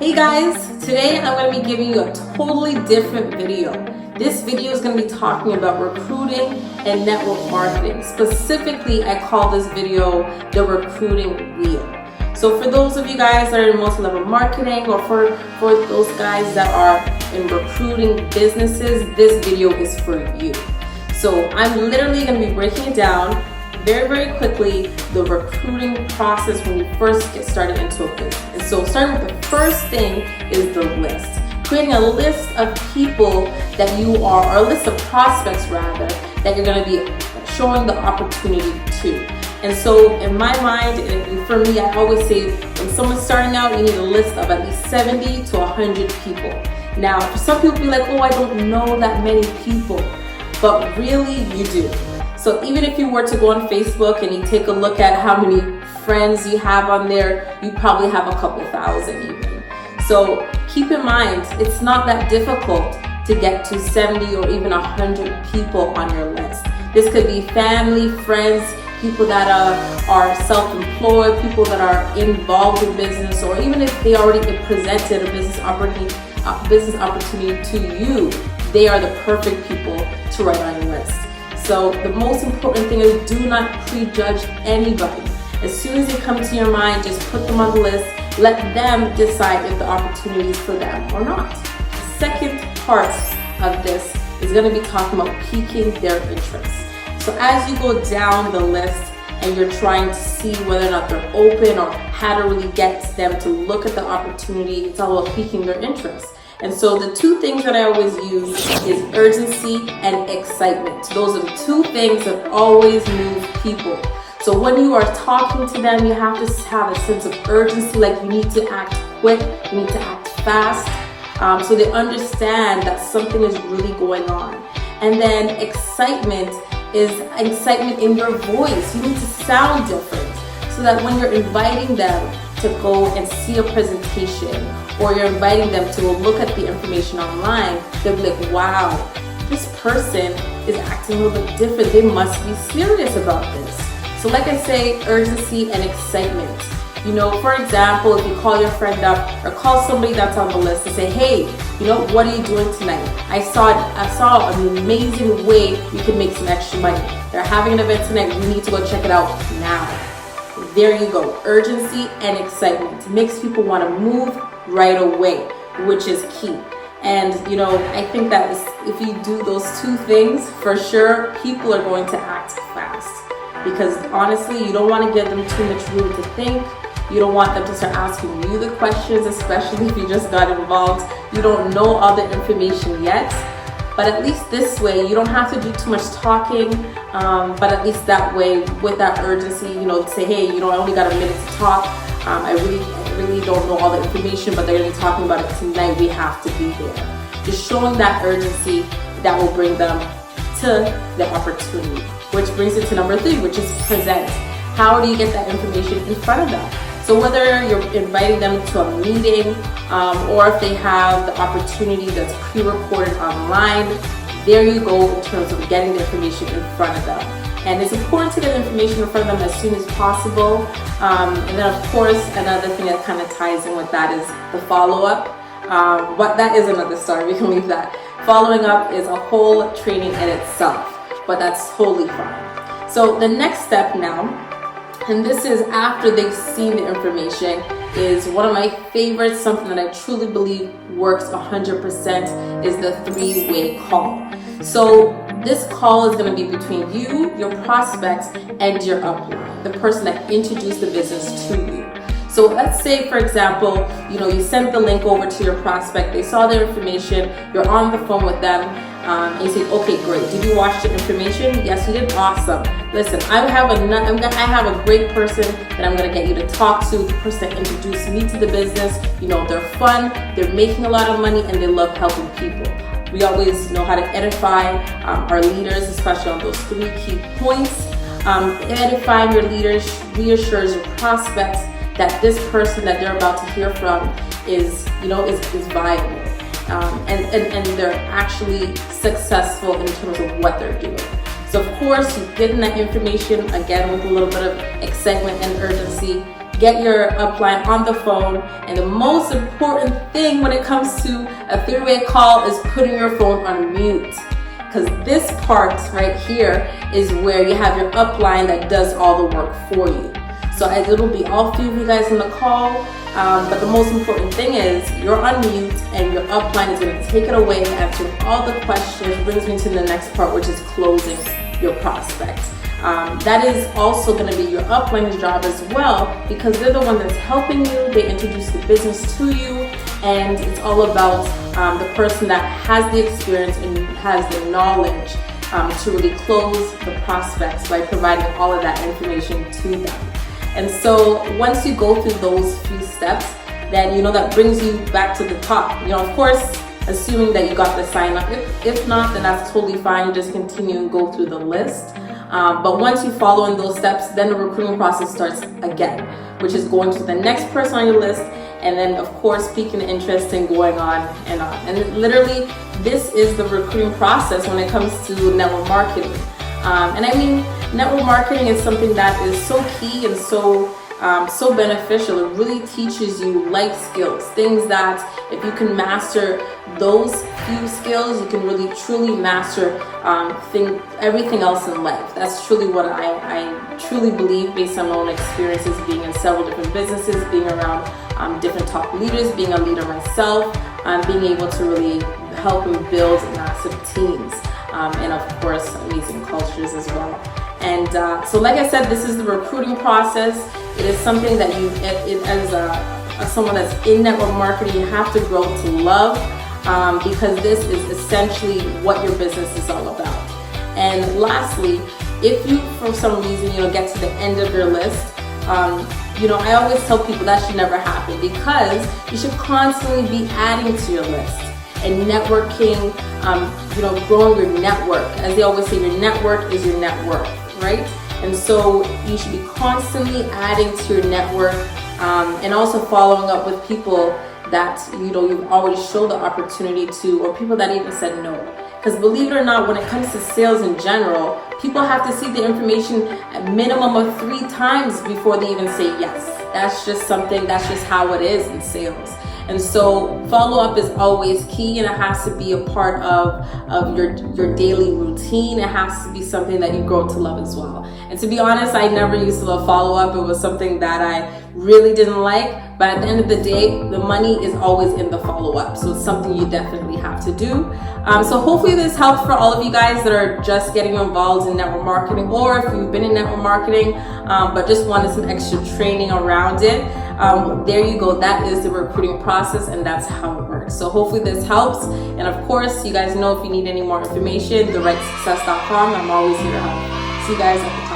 Hey guys, today I'm going to be giving you a totally different video. This video is going to be talking about recruiting and network marketing. Specifically, I call this video the recruiting wheel. So for those of you guys that are in multi-level marketing, or for those guys that are in recruiting businesses, this video is for you. So I'm literally going to be breaking it down very quickly, the recruiting process when you first get started into a business. And so starting with the first thing is the list. Creating a list of people that you are, or a list of prospects rather, that you're going to be showing the opportunity to. And so in my mind, and for me, I always say when someone's starting out, you need a list of at least 70 to 100 people. Now, for some people be like, oh, I don't know that many people, but really you do. So even if you were to go on Facebook and you take a look at how many friends you have on there, you probably have a couple thousand even. So keep in mind, it's not that difficult to get to 70 or even 100 people on your list. This could be family, friends, people that are self-employed, people that are involved in business, or even if they already presented a business opportunity to you, they are the perfect people to write on your list. So the most important thing is do not prejudge anybody. As soon as they come to your mind, just put them on the list. Let them decide if the opportunity is for them or not. The second part of this is going to be talking about piquing their interest. So as you go down the list and you're trying to see whether or not they're open or how to really get them to look at the opportunity, it's all about piquing their interest. And so the two things that I always use is urgency and excitement. Those are the two things that always move people. So when you are talking to them, you have to have a sense of urgency, like you need to act quick, you need to act fast, so they understand that something is really going on. And then excitement is excitement in your voice. You need to sound different so that when you're inviting them to go and see a presentation, or you're inviting them to go look at the information online, they'll be like, wow, this person is acting a little bit different. They must be serious about this. So like I say, urgency and excitement. You know, for example, if you call your friend up or call somebody that's on the list and say, hey, you know, what are you doing tonight? I saw an amazing way you can make some extra money. They're having an event tonight. We need to go check it out now. There you go. Urgency and excitement. It makes people want to move right away, which is key. And you know, I think that if you do those two things, for sure, people are going to act fast. Because honestly, you don't want to give them too much room to think. You don't want them to start asking you the questions, especially if you just got involved. You don't know all the information yet. But at least this way, you don't have to do too much talking. But at least that way, with that urgency, you know, say, hey, you know, I only got a minute to talk. I really don't know all the information, but they're going to be talking about it tonight. We have to be there. Just showing that urgency, that will bring them to the opportunity. Which brings it to number 3, which is present. How do you get that information in front of them? So whether you're inviting them to a meeting, or if they have the opportunity that's pre-recorded online, there you go in terms of getting the information in front of them. And it's important to get information in front of them as soon as possible. And then of course, another thing that kind of ties in with that is the follow-up. But that is another story, we can leave that. Following up is a whole training in itself, but that's totally fine. So the next step now, and this is after they've seen the information, is one of my favorites, something that I truly believe works 100%, is the 3-way call. So this call is going to be between you, your prospects, and your upline, the person that introduced the business to you. So let's say, for example, you know, you sent the link over to your prospect, they saw their information, you're on the phone with them, and you say, okay, great. Did you watch the information? Yes, you did. Awesome. Listen, I have a great person that I'm going to get you to talk to, the person that introduced me to the business. You know, they're fun, they're making a lot of money, and they love helping people. We always know how to edify our leaders, especially on those 3 key points. Edifying your leaders reassures your prospects that this person that they're about to hear from is viable. And they're actually successful in terms of what they're doing. So of course, you give them that information, again, with a little bit of excitement and urgency. get your upline on the phone. And the most important thing when it comes to a three-way call is putting your phone on mute. Because this part right here is where you have your upline that does all the work for you. So it'll be all three of you guys in the call, but the most important thing is you're on mute and your upline is going to take it away, answer all the questions. Brings me to the next part, which is closing your prospect. That is also going to be your upline's job as well, because they're the one that's helping you. They introduce the business to you, and it's all about the person that has the experience and has the knowledge to really close the prospects by providing all of that information to them. And so once you go through those few steps, then that brings you back to the top. Of course, assuming that you got the sign up. If not, then that's totally fine. Just continue and go through the list. But once you follow in those steps, then the recruiting process starts again, which is going to the next person on your list, and then of course piquing interest and going on and on. And literally, this is the recruiting process when it comes to network marketing. And I mean, network marketing is something that is so key and so beneficial. It really teaches you life skills, things that if you can master those few skills, you can really truly master everything else in life. That's truly what I truly believe, based on my own experiences, being in several different businesses, being around different top leaders, being a leader myself, being able to really help and build massive teams, and of course amazing cultures as well. And so like I said, this is the recruiting process. It is something that as someone that's in network marketing, you have to grow to love, because this is essentially what your business is all about. And lastly, if you for some reason get to the end of your list, I always tell people that should never happen, because you should constantly be adding to your list and networking, growing your network. As they always say, your network is your net worth, right? And so you should be constantly adding to your network, and also following up with people that you've already showed the opportunity to, or people that even said no. Because believe it or not, when it comes to sales in general, people have to see the information a minimum of 3 times before they even say yes. That's just how it is in sales. And so follow-up is always key, and it has to be a part of your daily routine. It has to be something that you grow to love as well. And to be honest, I never used to love follow-up. It was something that I really didn't like, but at the end of the day, the money is always in the follow-up. So it's something you definitely have to do. So hopefully this helps for all of you guys that are just getting involved in network marketing, or if you've been in network marketing, but just wanted some extra training around it. There you go. That is the recruiting process, and that's how it works. So hopefully this helps. And of course, you guys know if you need any more information, therightsuccess.com. I'm always here to help. See you guys at the